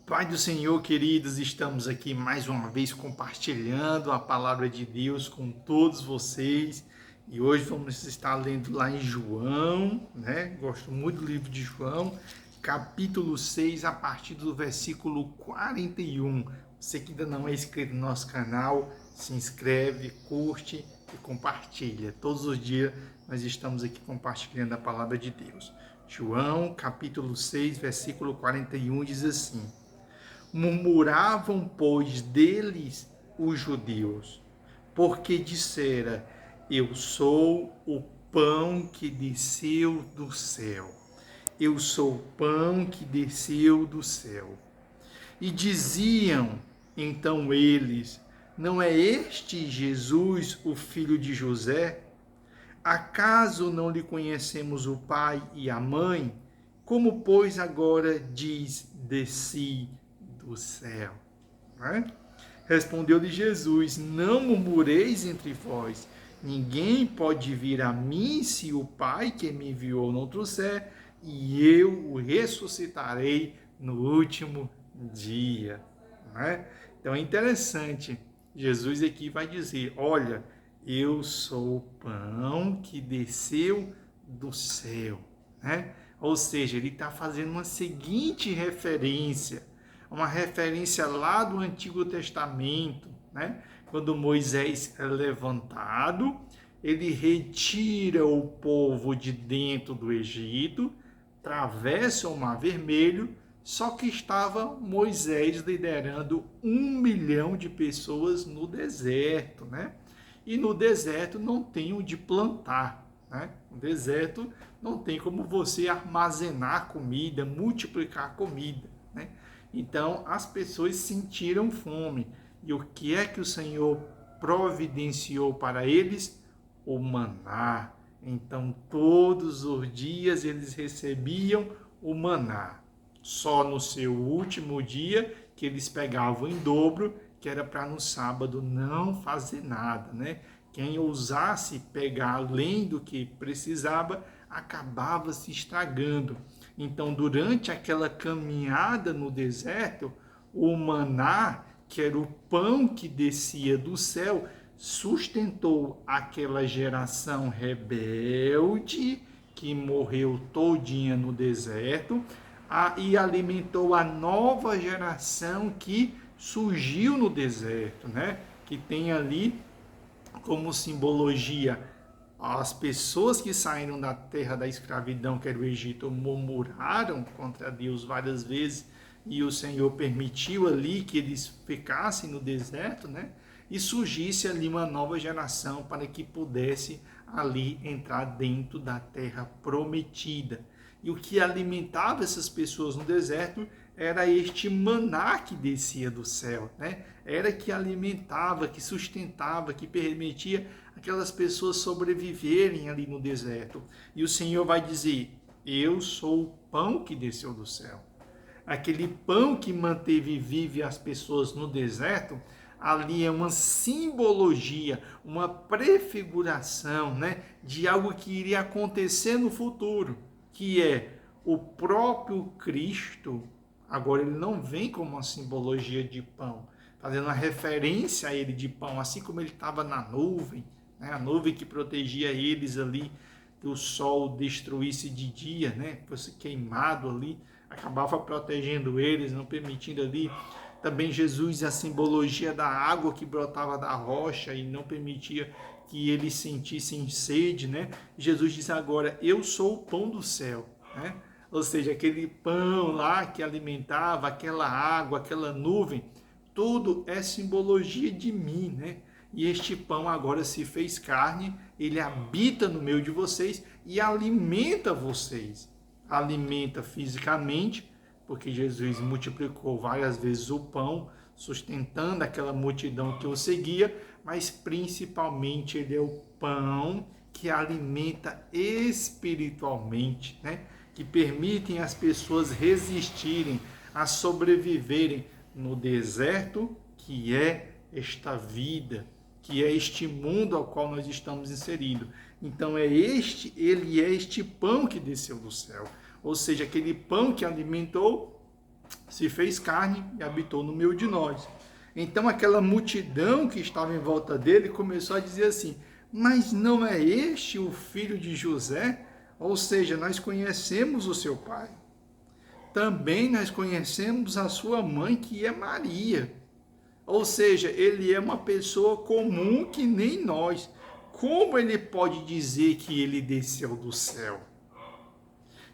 Pai do Senhor, queridos, estamos aqui mais uma vez compartilhando a palavra de Deus com todos vocês. E hoje vamos estar lendo lá em João, né? Gosto muito do livro de João, capítulo 6, a partir do versículo 41. Você que ainda não é inscrito no nosso canal, se inscreve, curte e compartilha. Todos os dias nós estamos aqui compartilhando a palavra de Deus. João, capítulo 6, versículo 41 diz assim: Murmuravam, pois, deles os judeus, porque dissera: Eu sou o pão que desceu do céu. Eu sou o pão que desceu do céu. E diziam então eles: Não é este Jesus, o filho de José? Acaso não lhe conhecemos o pai e a mãe? Como, pois, agora diz: Desci do céu? Né? Respondeu-lhe Jesus: Não murmureis entre vós. Ninguém pode vir a mim se o Pai que me enviou não trouxer, e eu o ressuscitarei no último dia. Né? Então é interessante. Jesus aqui vai dizer: Olha, eu sou o pão que desceu do céu. Né? Ou seja, ele está fazendo uma seguinte referência, uma referência lá do Antigo Testamento, né? Quando Moisés é levantado, ele retira o povo de dentro do Egito, atravessa o Mar Vermelho, só que estava Moisés liderando 1 milhão de pessoas no deserto, né? E no deserto não tem onde plantar, né? No deserto não tem como você armazenar comida, multiplicar comida, né? Então as pessoas sentiram fome. E o que é que o Senhor providenciou para eles? O maná. Então todos os dias eles recebiam o maná. Só no seu último dia que eles pegavam em dobro, que era para no sábado não fazer nada, né? Quem ousasse pegar além do que precisava, acabava se estragando. Então, durante aquela caminhada no deserto, o maná, que era o pão que descia do céu, sustentou aquela geração rebelde que morreu todinha no deserto e alimentou a nova geração que surgiu no deserto, né? Que tem ali como simbologia as pessoas que saíram da terra da escravidão, que era o Egito, murmuraram contra Deus várias vezes e o Senhor permitiu ali que eles ficassem no deserto, né? E surgisse ali uma nova geração para que pudesse ali entrar dentro da terra prometida. E o que alimentava essas pessoas no deserto era este maná que descia do céu, né? Era que alimentava, que sustentava, que permitia aquelas pessoas sobreviverem ali no deserto. E o Senhor vai dizer: Eu sou o pão que desceu do céu. Aquele pão que manteve vive as pessoas no deserto, ali é uma simbologia, uma prefiguração, né, de algo que iria acontecer no futuro, que é o próprio Cristo. Agora ele não vem como uma simbologia de pão, fazendo uma referência a ele de pão, assim como ele estava na nuvem, né, a nuvem que protegia eles ali do sol destruísse de dia, né, fosse queimado ali, acabava protegendo eles, não permitindo ali. Também Jesus, a simbologia da água que brotava da rocha e não permitia que eles sentissem sede, né? Jesus diz agora: Eu sou o pão do céu, né? Ou seja, aquele pão lá que alimentava, aquela água, aquela nuvem, tudo é simbologia de mim, né? E este pão agora se fez carne, ele habita no meio de vocês e alimenta vocês. Alimenta fisicamente, porque Jesus multiplicou várias vezes o pão, sustentando aquela multidão que o seguia, mas principalmente ele é o pão que alimenta espiritualmente, né? Que permitem as pessoas resistirem, a sobreviverem no deserto que é esta vida, que é este mundo ao qual nós estamos inseridos. Então ele é este pão que desceu do céu. Ou seja, aquele pão que alimentou se fez carne e habitou no meio de nós. Então aquela multidão que estava em volta dele começou a dizer assim: mas não é este o filho de José? Ou seja, nós conhecemos o seu pai. Também nós conhecemos a sua mãe, que é Maria. Ou seja, ele é uma pessoa comum que nem nós. Como ele pode dizer que ele desceu do céu?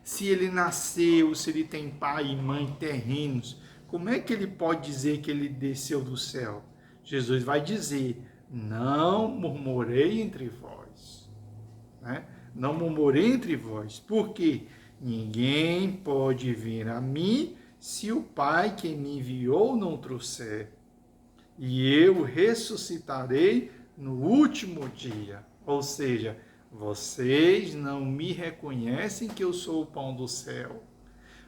Se ele nasceu, se ele tem pai e mãe terrenos, como é que ele pode dizer que ele desceu do céu? Jesus vai dizer: não murmurei entre vós. Né? Não murmurei entre vós. Por quê? Ninguém pode vir a mim se o Pai que me enviou não trouxer. E eu ressuscitarei no último dia. Ou seja, vocês não me reconhecem que eu sou o pão do céu.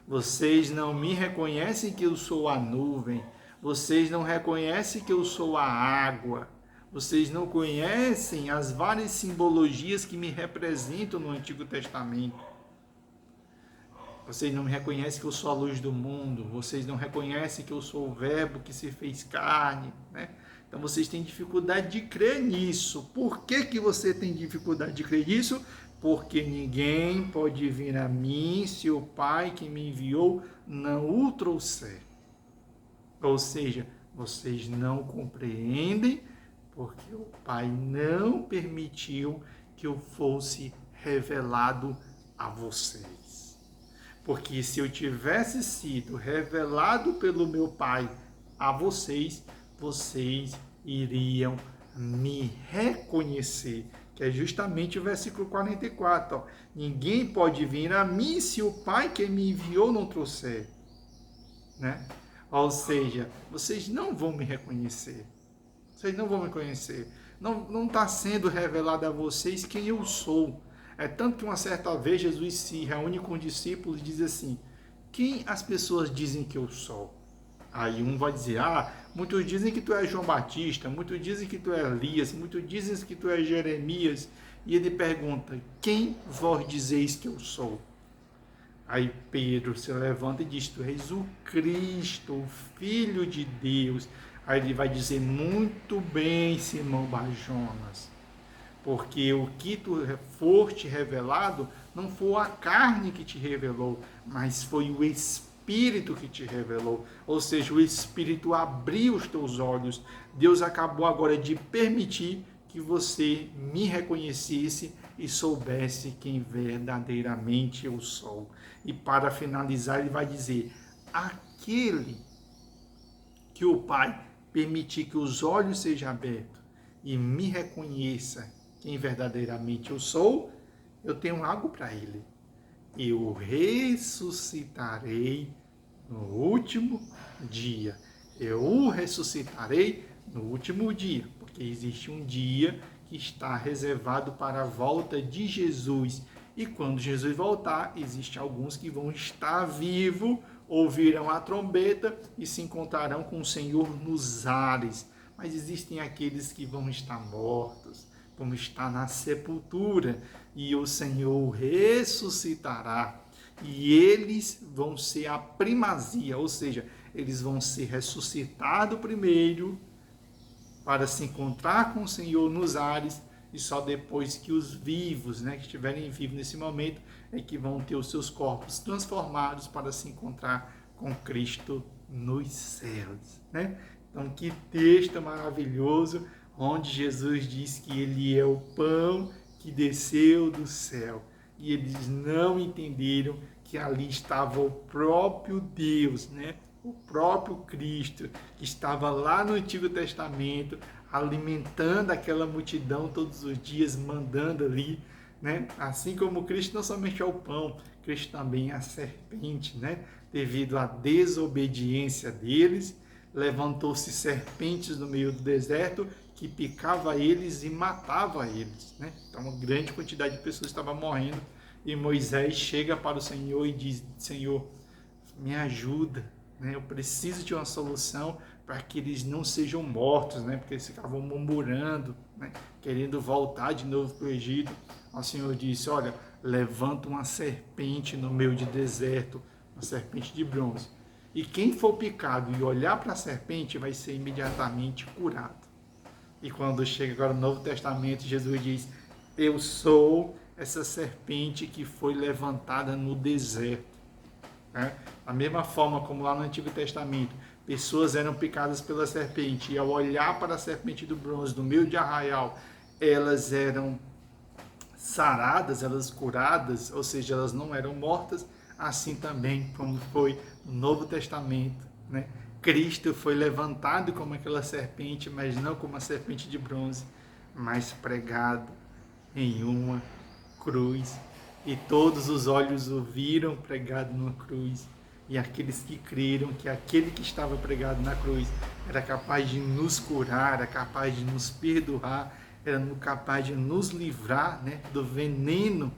Vocês não me reconhecem que eu sou a nuvem. Vocês não reconhecem que eu sou a água. Vocês não conhecem as várias simbologias que me representam no Antigo Testamento. Vocês não me reconhecem que eu sou a luz do mundo. Vocês não reconhecem que eu sou o verbo que se fez carne, né? Então vocês têm dificuldade de crer nisso. Por que que você tem dificuldade de crer nisso? Porque ninguém pode vir a mim se o Pai que me enviou não o trouxer. Ou seja, vocês não compreendem porque o Pai não permitiu que eu fosse revelado a vocês. Porque se eu tivesse sido revelado pelo meu Pai a vocês, vocês iriam me reconhecer. Que é justamente o versículo 44. Ó. Ninguém pode vir a mim se o Pai que me enviou não trouxer. Né? Ou seja, vocês não vão me reconhecer. Vocês não vão me conhecer. Não está sendo revelado a vocês quem eu sou. É tanto que uma certa vez Jesus se reúne com os discípulos e diz assim: quem as pessoas dizem que eu sou? Aí um vai dizer: muitos dizem que tu és João Batista, muitos dizem que tu és Elias, muitos dizem que tu és Jeremias. E ele pergunta: quem vós dizeis que eu sou? Aí Pedro se levanta e diz: tu és o Cristo, o Filho de Deus. Aí ele vai dizer: muito bem, Simão Barjonas, porque o que tu foste revelado não foi a carne que te revelou, mas foi o Espírito que te revelou. Ou seja, o Espírito abriu os teus olhos. Deus acabou agora de permitir que você me reconhecesse e soubesse quem verdadeiramente eu sou. E para finalizar, ele vai dizer: aquele que o Pai permitir que os olhos sejam abertos e me reconheça quem verdadeiramente eu sou, eu tenho algo para ele. Eu ressuscitarei no último dia. Eu o ressuscitarei no último dia, porque existe um dia que está reservado para a volta de Jesus. E quando Jesus voltar, existem alguns que vão estar vivos, ouvirão a trombeta e se encontrarão com o Senhor nos ares. Mas existem aqueles que vão estar mortos, vão estar na sepultura, e o Senhor ressuscitará. E eles vão ser a primazia, ou seja, eles vão ser ressuscitados primeiro para se encontrar com o Senhor nos ares, e só depois que os vivos, que estiverem vivos nesse momento, é que vão ter os seus corpos transformados para se encontrar com Cristo nos céus. Então, que texto maravilhoso, onde Jesus diz que ele é o pão que desceu do céu. E eles não entenderam que ali estava o próprio Deus, o próprio Cristo, que estava lá no Antigo Testamento, alimentando aquela multidão todos os dias, mandando ali, Assim como Cristo não somente é o pão, Cristo também é a serpente, Devido à desobediência deles, levantou-se serpentes no meio do deserto que picava eles e matava eles, Então uma grande quantidade de pessoas estava morrendo, e Moisés chega para o Senhor e diz: Senhor, me ajuda, eu preciso de uma solução para que eles não sejam mortos, porque eles ficavam murmurando, querendo voltar de novo para o Egito. O Senhor disse: olha, levanta uma serpente no meio de deserto, uma serpente de bronze, E quem for picado e olhar para a serpente vai ser imediatamente curado. E quando chega agora no Novo Testamento, Jesus diz: eu sou essa serpente que foi levantada no deserto. Né? Da mesma forma como lá no Antigo Testamento, pessoas eram picadas pela serpente, e ao olhar para a serpente do bronze, no meio de arraial, elas eram saradas, elas curadas, ou seja, elas não eram mortas, assim também como foi no Novo Testamento, né? Cristo foi levantado como aquela serpente, mas não como a serpente de bronze, mas pregado em uma cruz. E todos os olhos o viram pregado numa cruz. E aqueles que creram que aquele que estava pregado na cruz era capaz de nos curar, era capaz de nos perdoar, era capaz de nos livrar, né, do veneno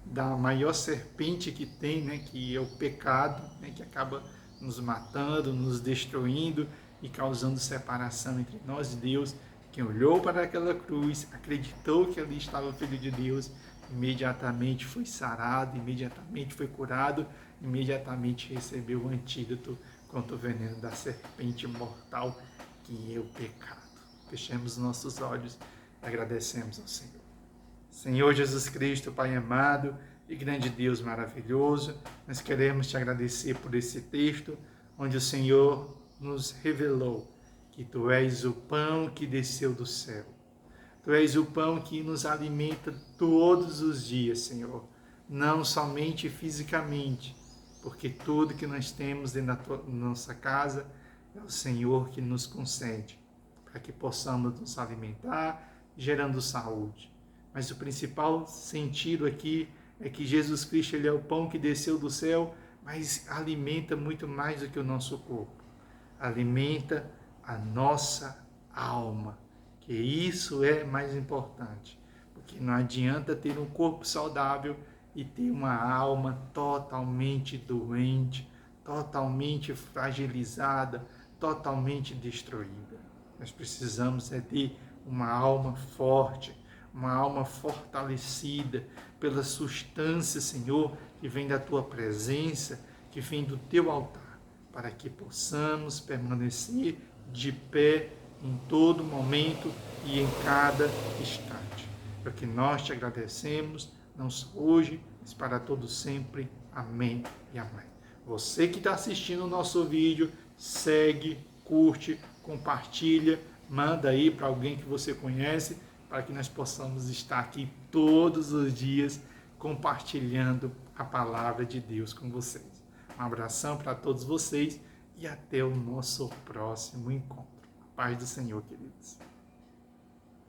da maior serpente que tem, né, que é o pecado, né, que acaba nos matando, nos destruindo e causando separação entre nós e Deus. Quem olhou para aquela cruz, acreditou que ali estava o Filho de Deus, imediatamente foi sarado, imediatamente foi curado, imediatamente recebeu o antídoto contra o veneno da serpente mortal, que é o pecado. Fechemos nossos olhos e agradecemos ao Senhor. Senhor Jesus Cristo, Pai amado e grande Deus maravilhoso, nós queremos te agradecer por esse texto, onde o Senhor nos revelou que Tu és o pão que desceu do céu. Tu és o pão que nos alimenta todos os dias, Senhor, não somente fisicamente, porque tudo que nós temos dentro da nossa casa é o Senhor que nos concede, para que possamos nos alimentar, gerando saúde. Mas o principal sentido aqui é que Jesus Cristo, Ele é o pão que desceu do céu, mas alimenta muito mais do que o nosso corpo. Alimenta a nossa alma, que isso é mais importante. Porque não adianta ter um corpo saudável e ter uma alma totalmente doente, totalmente fragilizada, totalmente destruída. Nós precisamos ter uma alma forte, uma alma fortalecida pela substância, Senhor, que vem da Tua presença, que vem do Teu altar, para que possamos permanecer de pé em todo momento e em cada instante. É o que nós te agradecemos, não só hoje, mas para todo sempre. Amém e amém. Você que está assistindo o nosso vídeo, segue, curte, compartilha, manda aí para alguém que você conhece, para que nós possamos estar aqui todos os dias compartilhando a palavra de Deus com vocês. Um abração para todos vocês e até o nosso próximo encontro. A paz do Senhor, queridos.